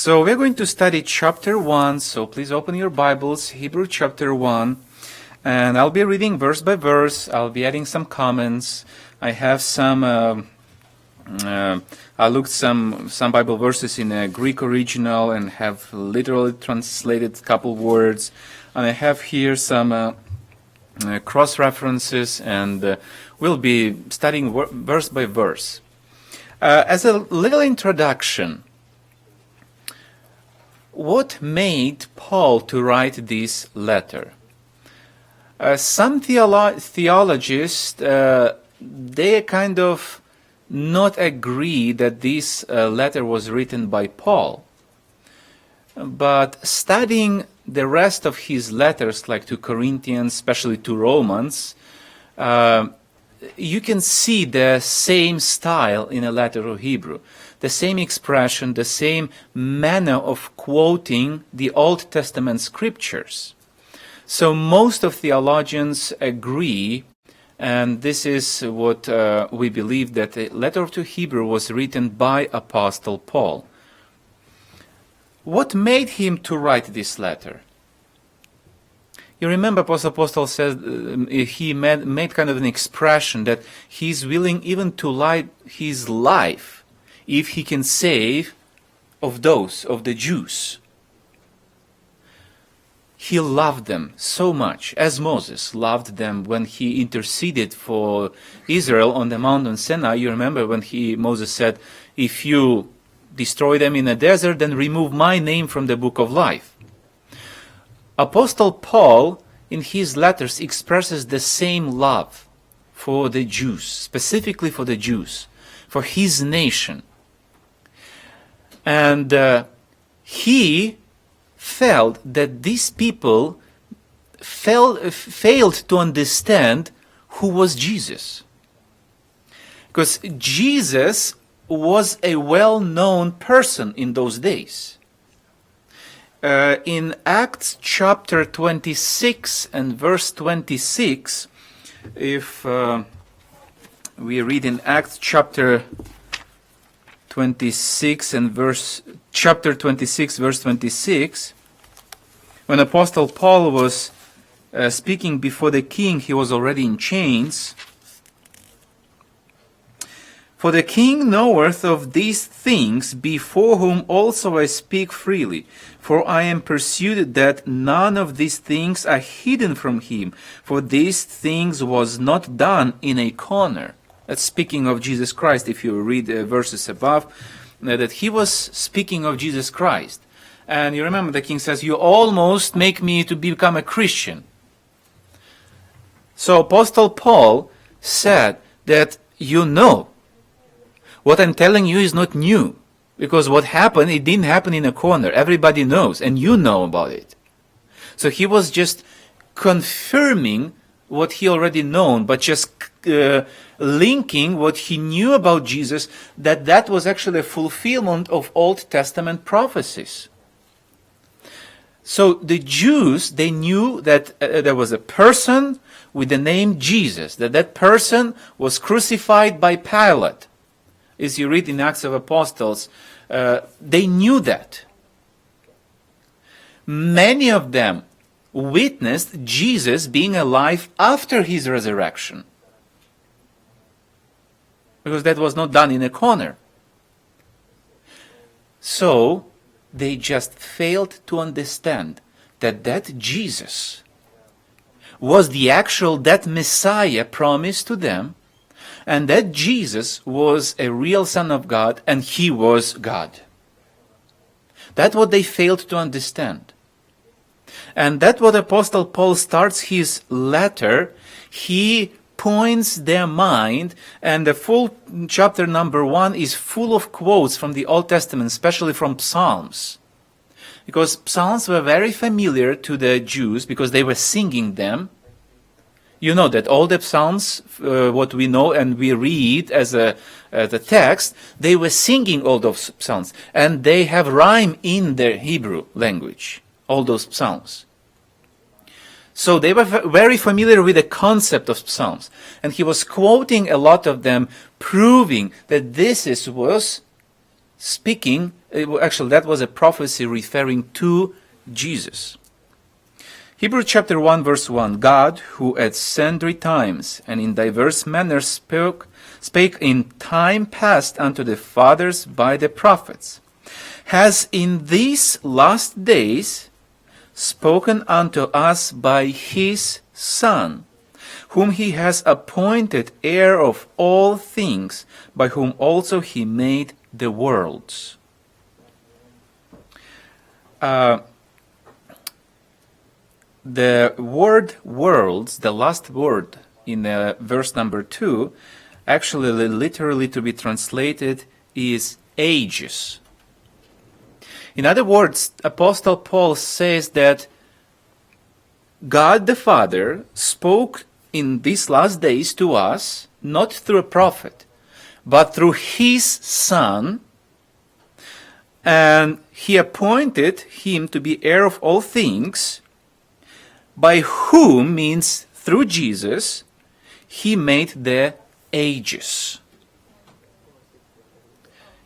So we're going to study chapter 1, so please open your Bibles, Hebrew chapter 1, and I'll be reading verse by verse. I'll be adding some comments. I have I looked some Bible verses in a Greek original and have literally translated a couple words, and I have here some cross references, and we'll be studying verse by verse. As a little introduction, what made Paul to write this letter? Some theologians, they kind of not agree that this letter was written by Paul. But studying the rest of his letters, like to Corinthians, especially to Romans, you can see the same style in a letter of Hebrew. The same expression, the same manner of quoting the Old Testament scriptures. So most of theologians agree, and this is what we believe, that the letter to Hebrew was written by Apostle Paul. What made him to write this letter? You remember Apostle Paul says he made kind of an expression that he's willing even to lie his life if he can save of the Jews. He loved them so much, as Moses loved them when he interceded for Israel on the mountain Sinai. You remember when Moses said, if you destroy them in the desert, then remove my name from the book of life. Apostle Paul, in his letters, expresses the same love for the Jews, specifically for the Jews, for his nation. And he felt that these people failed to understand who was Jesus. Because Jesus was a well-known person in those days. In Acts chapter 26 and verse 26, if we read in Acts chapter 26 and chapter 26 verse 26, when Apostle Paul was speaking before the king, he was already in chains. For the king knoweth of these things, before whom also I speak freely. For I am persuaded that none of these things are hidden from him. For these things was not done in a corner. That's speaking of Jesus Christ, if you read verses above, that he was speaking of Jesus Christ. And you remember the king says, you almost make me to become a Christian. So Apostle Paul said that what I'm telling you is not new. Because what happened, it didn't happen in a corner. Everybody knows, and you know about it. So he was just confirming what he already known, but just linking what he knew about Jesus, that was actually a fulfillment of Old Testament prophecies. So the Jews, they knew that there was a person with the name Jesus, that person was crucified by Pilate. As you read in Acts of Apostles, they knew that. Many of them witnessed Jesus being alive after his resurrection. Because that was not done in a corner. So, they just failed to understand that Jesus was that Messiah promised to them, and that Jesus was a real Son of God, and he was God. That's what they failed to understand. And that's what Apostle Paul starts his letter. He points their mind, and the full chapter number 1 is full of quotes from the Old Testament, especially from Psalms. Because Psalms were very familiar to the Jews because they were singing them. You know that all the Psalms, what we know and we read as the text, they were singing all those Psalms. And they have rhyme in their Hebrew language, all those Psalms. So they were very familiar with the concept of Psalms. And he was quoting a lot of them, proving that this was speaking Actually, that was a prophecy referring to Jesus. Hebrews chapter 1 verse 1, God, who at sundry times and in diverse manners spake in time past unto the fathers by the prophets, has in these last days spoken unto us by his Son, whom he has appointed heir of all things, by whom also he made the worlds. The word worlds, the last word in verse number 2, actually literally to be translated is ages. In other words, Apostle Paul says that God the Father spoke in these last days to us, not through a prophet, but through his Son, and he appointed him to be heir of all things, by whom means through Jesus, he made the ages.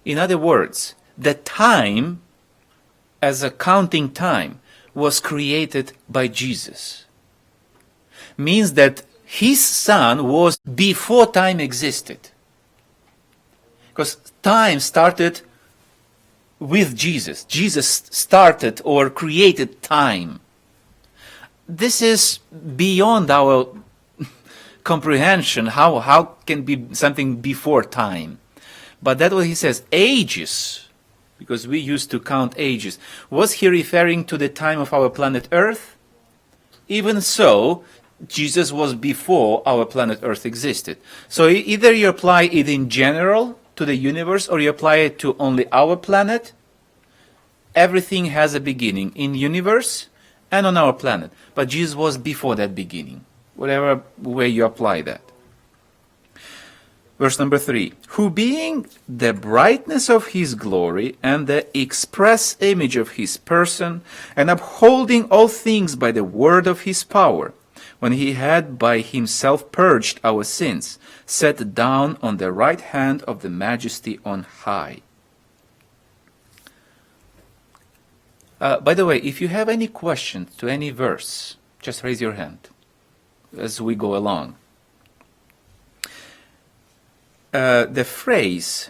In other words, the time as a counting time was created by Jesus. Means that his Son was before time existed. Because time started with Jesus. Jesus started or created time. This is beyond our comprehension. How can be something before time? But that's what he says, ages, because we used to count ages. Was he referring to the time of our planet Earth? Even so, Jesus was before our planet Earth existed. So either you apply it in general to the universe, or you apply it to only our planet. Everything has a beginning in universe and on our planet. But Jesus was before that beginning, whatever way you apply that. Verse number 3, who being the brightness of his glory and the express image of his person, and upholding all things by the word of his power, when he had by himself purged our sins, sat down on the right hand of the majesty on high. By the way, if you have any questions to any verse, just raise your hand as we go along. The phrase,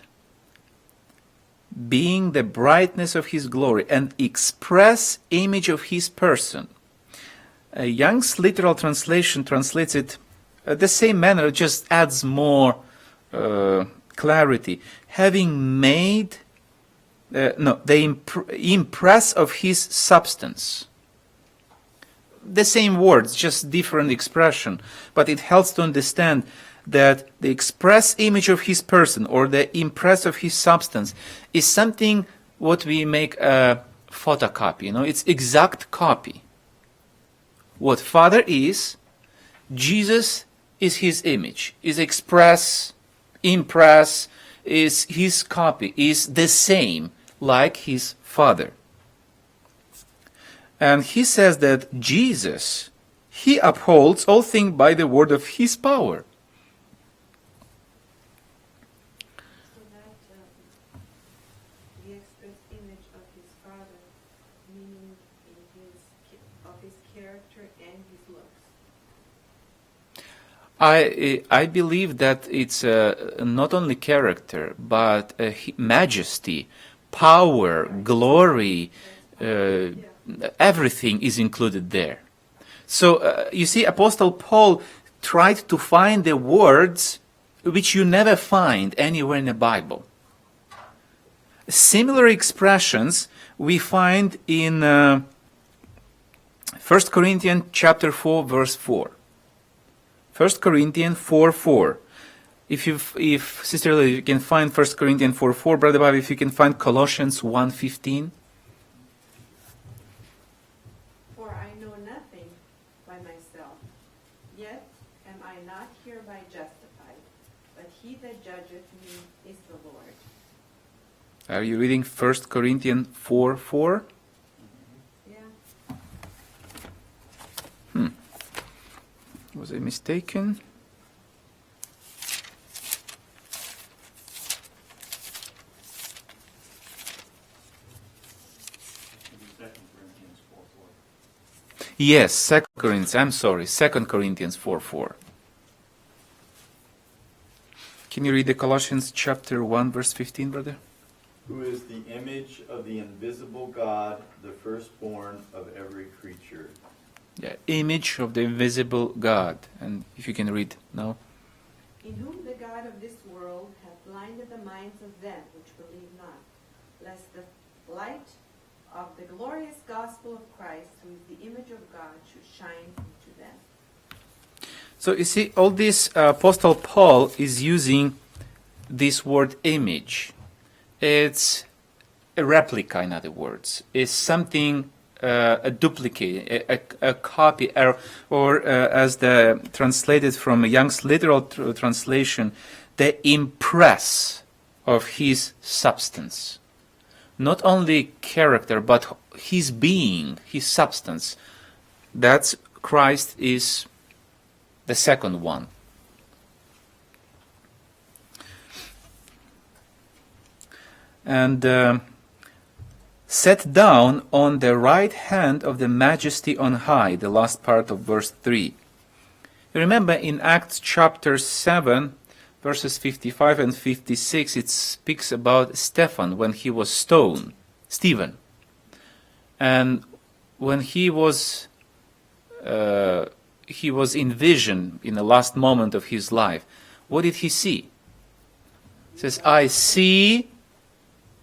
being the brightness of his glory and express image of his person, Young's literal translation translates it the same manner, just adds more clarity. Having made the impress of his substance. The same words, just different expression, but it helps to understand that the express image of his person or the impress of his substance is something what we make a photocopy. It's exact copy. What Father is, Jesus is his image, is express, impress, is his copy, is the same like his Father. And he says that Jesus, he upholds all things by the word of his power. So that the express image of his Father, meaning of his character and his looks. I believe that it's not only character, but majesty, power, glory, everything is included there. So you see, Apostle Paul tried to find the words which you never find anywhere in the Bible. Similar expressions we find in 1 Corinthians chapter 4, verse 4. 1 Corinthians 4:4. If Sister Lily, you can find 1 Corinthians 4:4, Brother Bobby, if you can find Colossians 1:15. For I know nothing by myself, yet am I not hereby justified, but he that judgeth me is the Lord. Are you reading 1 Corinthians 4:4? Yeah. Was I mistaken? Yes, 2 Corinthians 4:4. Can you read the Colossians chapter 1, verse 15, brother? Who is the image of the invisible God, the firstborn of every creature. Yeah, image of the invisible God. And if you can read now. In whom the God of this world hath blinded the minds of them which believe not, lest the light of the glorious gospel of Christ, who is the image of God, should shine into them. So you see, all this Apostle Paul is using this word image. It's a replica, in other words. It's something, a duplicate, a copy, or as the translated from Young's literal translation, the impress of his substance. Not only character, but his being, his substance. That's Christ is the second one. And set down on the right hand of the majesty on high, the last part of verse 3. You remember in Acts chapter 7, verses 55 and 56, it speaks about Stephen when he was stoned, Stephen. And when he was in vision in the last moment of his life, what did he see? He says, I see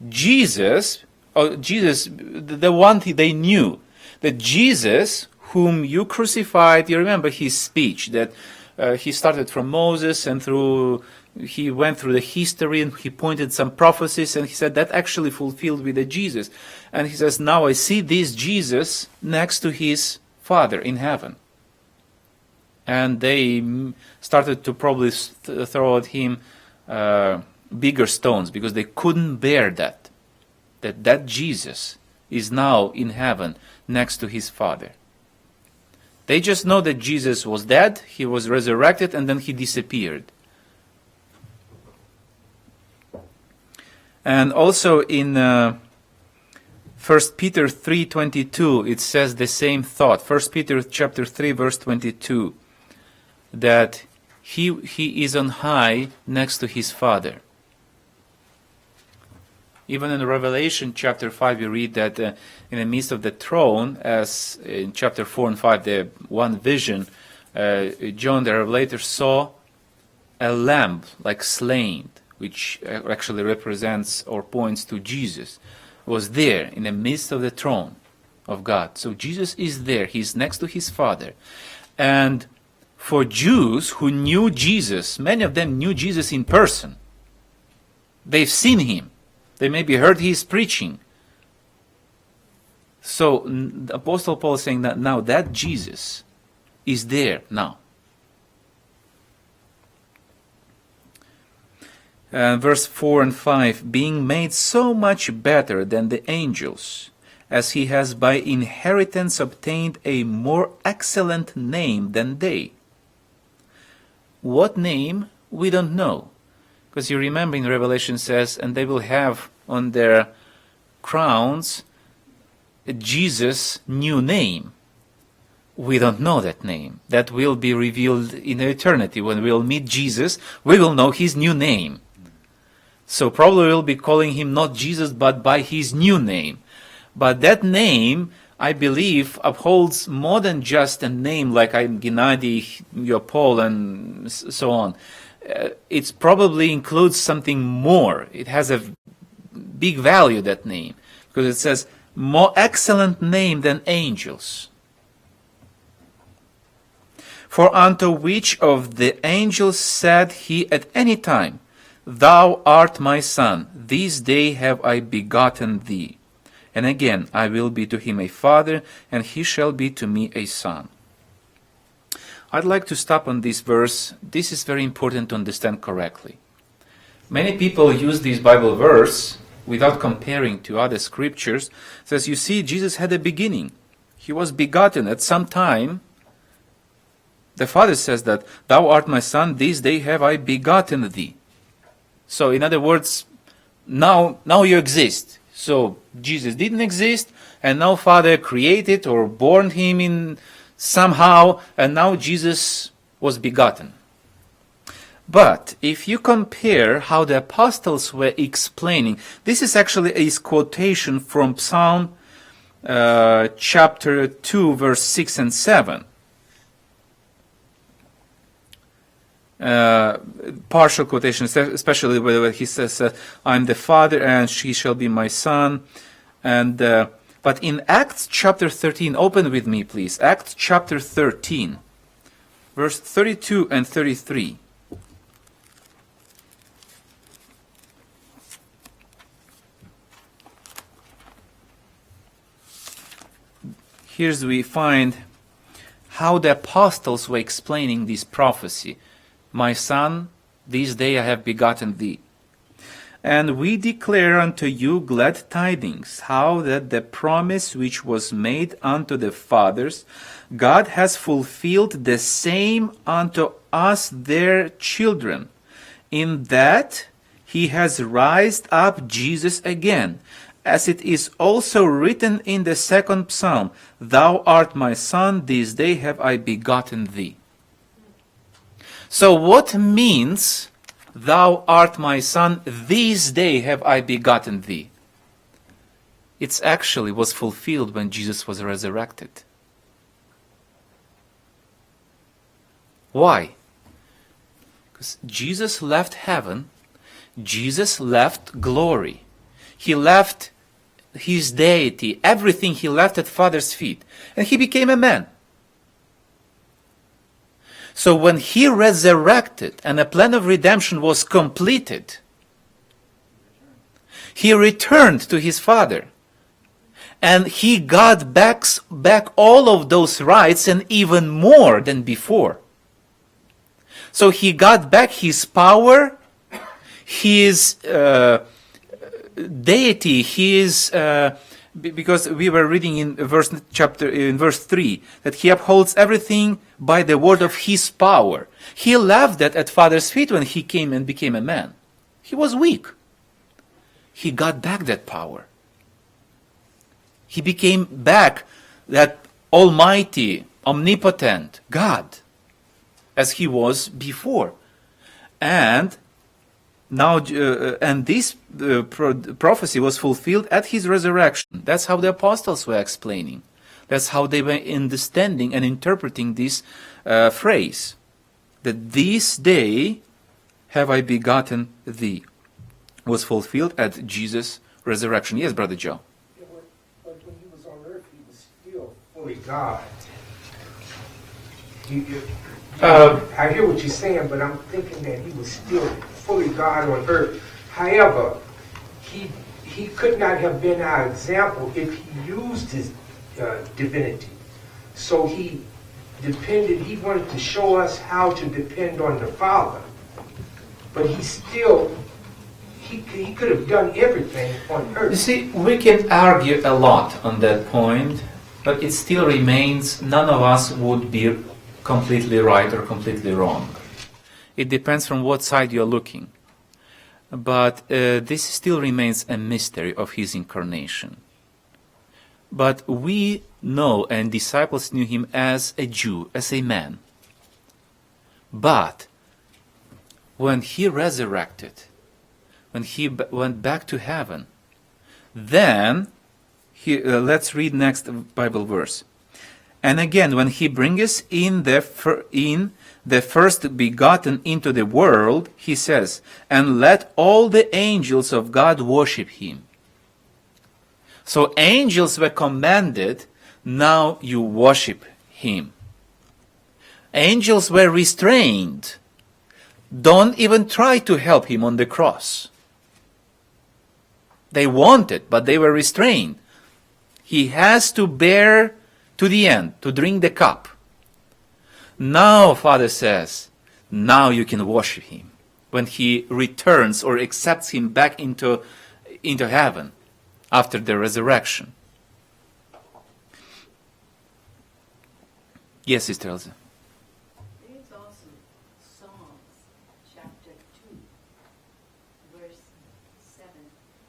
Jesus, the one they knew, that Jesus, whom you crucified. You remember his speech that he started from Moses and he went through the history and he pointed some prophecies and he said that actually fulfilled with the Jesus. And he says, now I see this Jesus next to his Father in heaven. And they started to probably throw at him bigger stones because they couldn't bear that Jesus is now in heaven next to his Father. They just know that Jesus was dead, he was resurrected, and then he disappeared. And also in 1 Peter 3:22, it says the same thought. 1 Peter chapter 3, verse 22, that he is on high next to his Father. Even in Revelation chapter 5, you read that in the midst of the throne, as in chapter 4 and 5, the one vision, John the Revelator saw a lamb like slain, which actually represents or points to Jesus, was there in the midst of the throne of God. So Jesus is there. He's next to his Father. And for Jews who knew Jesus, many of them knew Jesus in person. They've seen him. They maybe heard his preaching. So the Apostle Paul is saying that now that Jesus is there now. Verse 4 and 5, being made so much better than the angels, as he has by inheritance obtained a more excellent name than they. What name? We don't know. Because you remember in Revelation says, and they will have on their crowns Jesus' new name. We don't know that name. That will be revealed in eternity. When we'll meet Jesus, we will know his new name. So probably we'll be calling him not Jesus, but by his new name. But that name, I believe, upholds more than just a name like I'm Gennadiy, you're Paul, and so on. It probably includes something more. It has a big value, that name, because it says, more excellent name than angels. For unto which of the angels said he at any time, Thou art my son, this day have I begotten thee. And again, I will be to him a father, and he shall be to me a son. I'd like to stop on this verse. This is very important to understand correctly. Many people use this Bible verse without comparing to other scriptures. It says, you see, Jesus had a beginning. He was begotten at some time. The Father says that, Thou art my son, this day have I begotten thee. So in other words, now you exist. So Jesus didn't exist, and now Father created or born him in somehow, and now Jesus was begotten. But if you compare how the apostles were explaining, this is actually a quotation from Psalm chapter 2, verse 6 and 7. Partial quotation, especially where he says, "I'm the father, and she shall be my son." And but in Acts chapter 13, open with me, please. Acts chapter 13, verse 32 and 33. Here's we find how the apostles were explaining this prophecy. "My son, this day I have begotten thee. And we declare unto you glad tidings, how that the promise which was made unto the fathers, God has fulfilled the same unto us their children, in that he has raised up Jesus again, as it is also written in the second psalm, Thou art my son, this day have I begotten thee." So what means, "Thou art my son, this day have I begotten thee"? It actually was fulfilled when Jesus was resurrected. Why? Because Jesus left heaven, Jesus left glory. He left his deity, everything he left at Father's feet, and he became a man. So when he resurrected and a plan of redemption was completed, he returned to his Father. And he got back all of those rights and even more than before. So he got back his power, his deity, his because we were reading in verse 3 that he upholds everything by the word of his power. He left that at Father's feet when he came and became a man. He was weak. He got back that power. He became back that almighty, omnipotent God as he was before. And now, and this prophecy was fulfilled at his resurrection. That's how the apostles were explaining. That's how they were understanding and interpreting this phrase. That this day have I begotten thee was fulfilled at Jesus' resurrection. Yes, Brother Joe. Yeah, but when he was on earth, he was still fully God. I hear what you're saying, but I'm thinking that he was still fully God on earth. However, he could not have been our example if he used his divinity. So he wanted to show us how to depend on the Father. But he could have done everything on earth. You see, we can argue a lot on that point, but it still remains none of us would be completely right or completely wrong. It depends from what side you're looking. But this still remains a mystery of his incarnation. But we know, and disciples knew him as a Jew, as a man. But when he resurrected, when he went back to heaven, then, let's read next Bible verse. And again, when he bringeth in the first begotten into the world, he says, and let all the angels of God worship him. So angels were commanded, now you worship him. Angels were restrained. Don't even try to help him on the cross. They wanted, but they were restrained. He has to bear to the end, to drink the cup. Now, Father says, now you can worship him. When he returns or accepts him back into heaven after the resurrection. Yes, Sister Elsa. There's also Psalms chapter 2, verse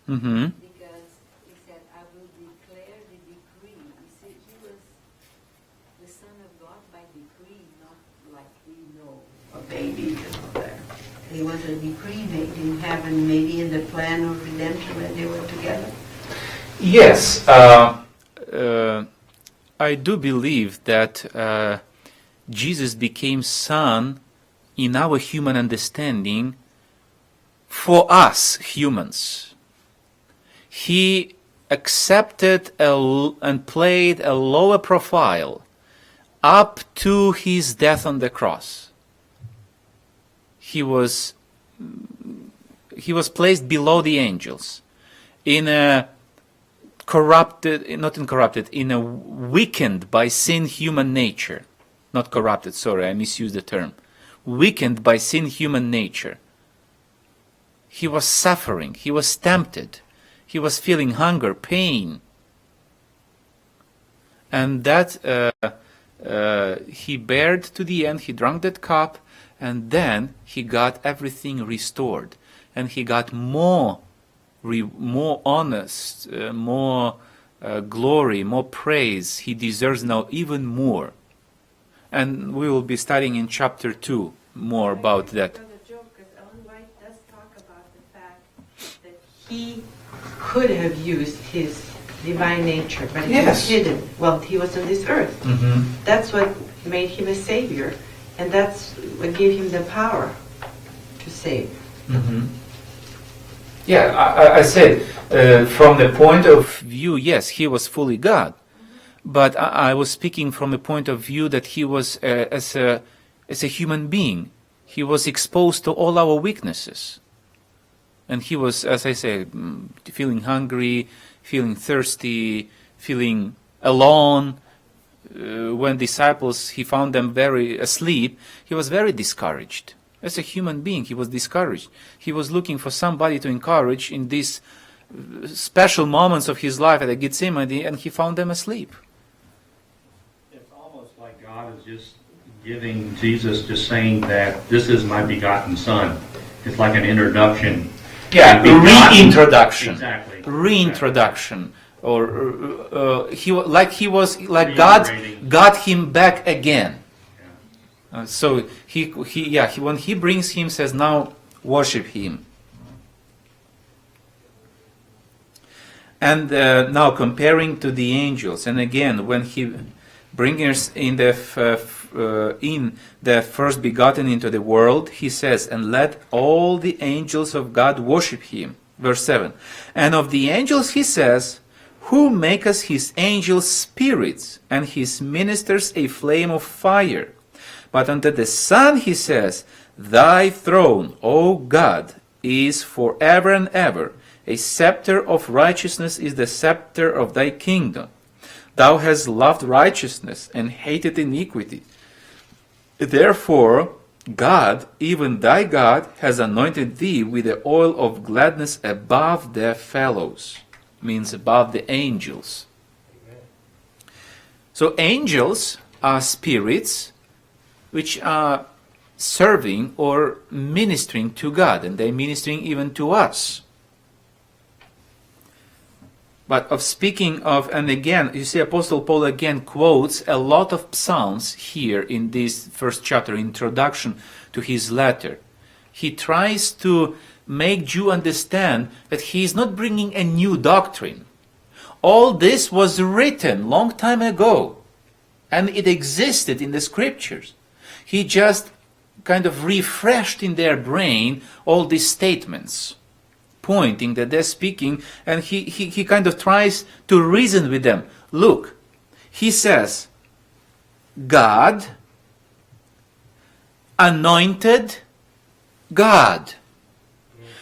7. Mm-hmm. Because be there. He wanted to be pre-made in heaven, maybe in the plan of redemption when they were together. Yes, I do believe that Jesus became Son in our human understanding for us humans. He accepted and played a lower profile up to his death on the cross. He was placed below the angels in a weakened by sin human nature. Not corrupted, sorry, I misused the term. Weakened by sin human nature. He was suffering, he was tempted, he was feeling hunger, pain. And that he bared to the end, he drank that cup, and then he got everything restored. And he got more honest, more glory, more praise. He deserves now even more. And we will be studying in chapter 2 more about that. Brother Joe, because Ellen White does talk about the fact that he could have used his divine nature, but he was hidden. Well, he was on this earth. Mm-hmm. That's what made him a savior, and that's what gave him the power to save. Mm-hmm. Yeah, I said, from the point of view, yes, he was fully God. But I was speaking from a point of view that he was, as a human being, he was exposed to all our weaknesses. And he was, as I said, feeling hungry, feeling thirsty, feeling alone. When disciples, he found them very asleep, he was very discouraged. As a human being, he was discouraged. He was looking for somebody to encourage in these special moments of his life at the Gethsemane, and he found them asleep. It's almost like God is just giving Jesus, just saying that this is my begotten Son. It's like an introduction. Yeah, reintroduction. Exactly. Reintroduction. Or God got him back again. So when he brings him, says, now worship him. And now comparing to the angels, and again when he brings us in the first begotten into the world, he says, and let all the angels of God worship him. Verse 7. And of the angels he says, who maketh his angels spirits, and his ministers a flame of fire. But unto the Son he says, thy throne, O God, is forever and ever. A scepter of righteousness is the scepter of thy kingdom. Thou hast loved righteousness and hated iniquity. Therefore, God, even thy God, has anointed thee with the oil of gladness above the fellows. Means above the angels. Amen. So angels are spirits which are serving or ministering to God, and they're ministering even to us. But and again, you see Apostle Paul again quotes a lot of psalms here in this first chapter, introduction to his letter. He tries to make you understand that he is not bringing a new doctrine. All this was written long time ago, and it existed in the scriptures. He just kind of refreshed in their brain all these statements, pointing that they're speaking, and he kind of tries to reason with them. Look, he says, God anointed God.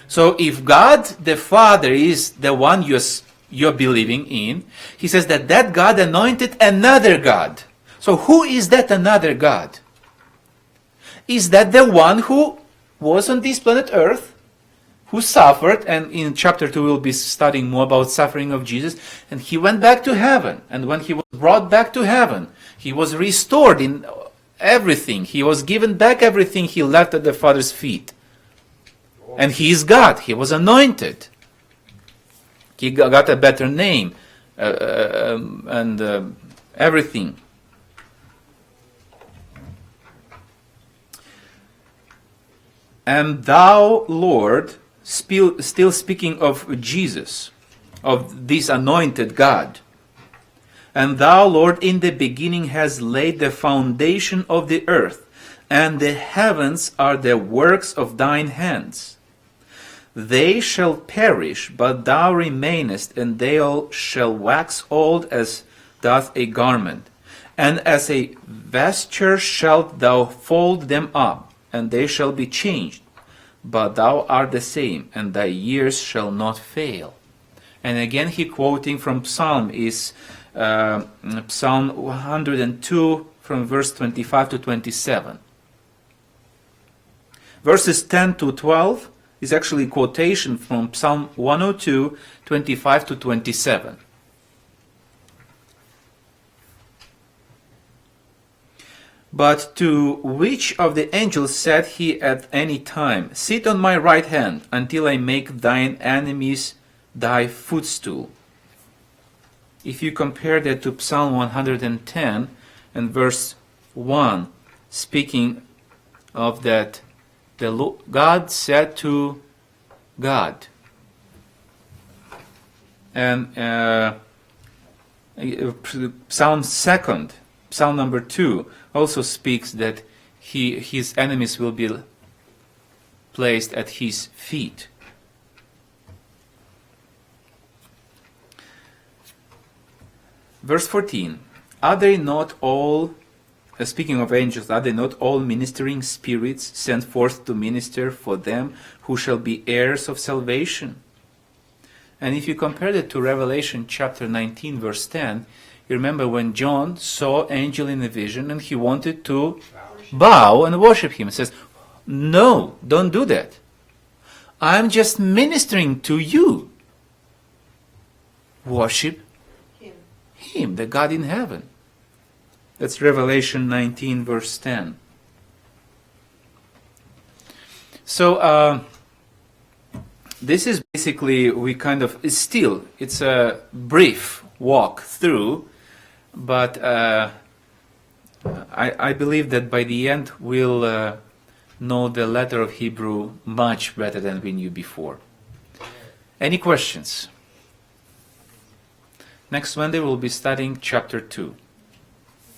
So if God the Father is the one you're believing in, he says that God anointed another God. So who is that another God? Is that the one who was on this planet Earth, who suffered, and in chapter 2 we'll be studying more about suffering of Jesus, and he went back to heaven, and when he was brought back to heaven, he was restored in everything. He was given back everything he left at the Father's feet. And he is God. He was anointed. He got a better name and everything. And thou, Lord, still speaking of Jesus, of this anointed God. And thou, Lord, in the beginning hast laid the foundation of the earth, and the heavens are the works of thine hands. They shall perish, but thou remainest, and they all shall wax old as doth a garment. And as a vesture shalt thou fold them up, and they shall be changed. But thou art the same, and thy years shall not fail. And again he quoting from Psalm is Psalm 102 from verse 25 to 27. Verses 10 to 12 is actually quotation from Psalm 102, 25 to 27. But to which of the angels said he at any time, Sit on my right hand, until I make thine enemies thy footstool? If you compare that to Psalm 110 and verse 1, speaking of that, God said to God. And Psalm number 2, also speaks that his enemies will be placed at his feet. Verse 14, are they not all, speaking of angels, are they not all ministering spirits sent forth to minister for them who shall be heirs of salvation? And if you compare that to Revelation chapter 19, verse 10, you remember when John saw angel in a vision and he wanted to bow and worship him. He says, no, don't do that. I'm just ministering to you. Worship him, the God in heaven. That's Revelation 19, verse 10. So, this is basically, it's a brief walk through, but I believe that by the end we'll know the letter of Hebrew much better than we knew before. Any questions? Next Monday we'll be studying chapter 2.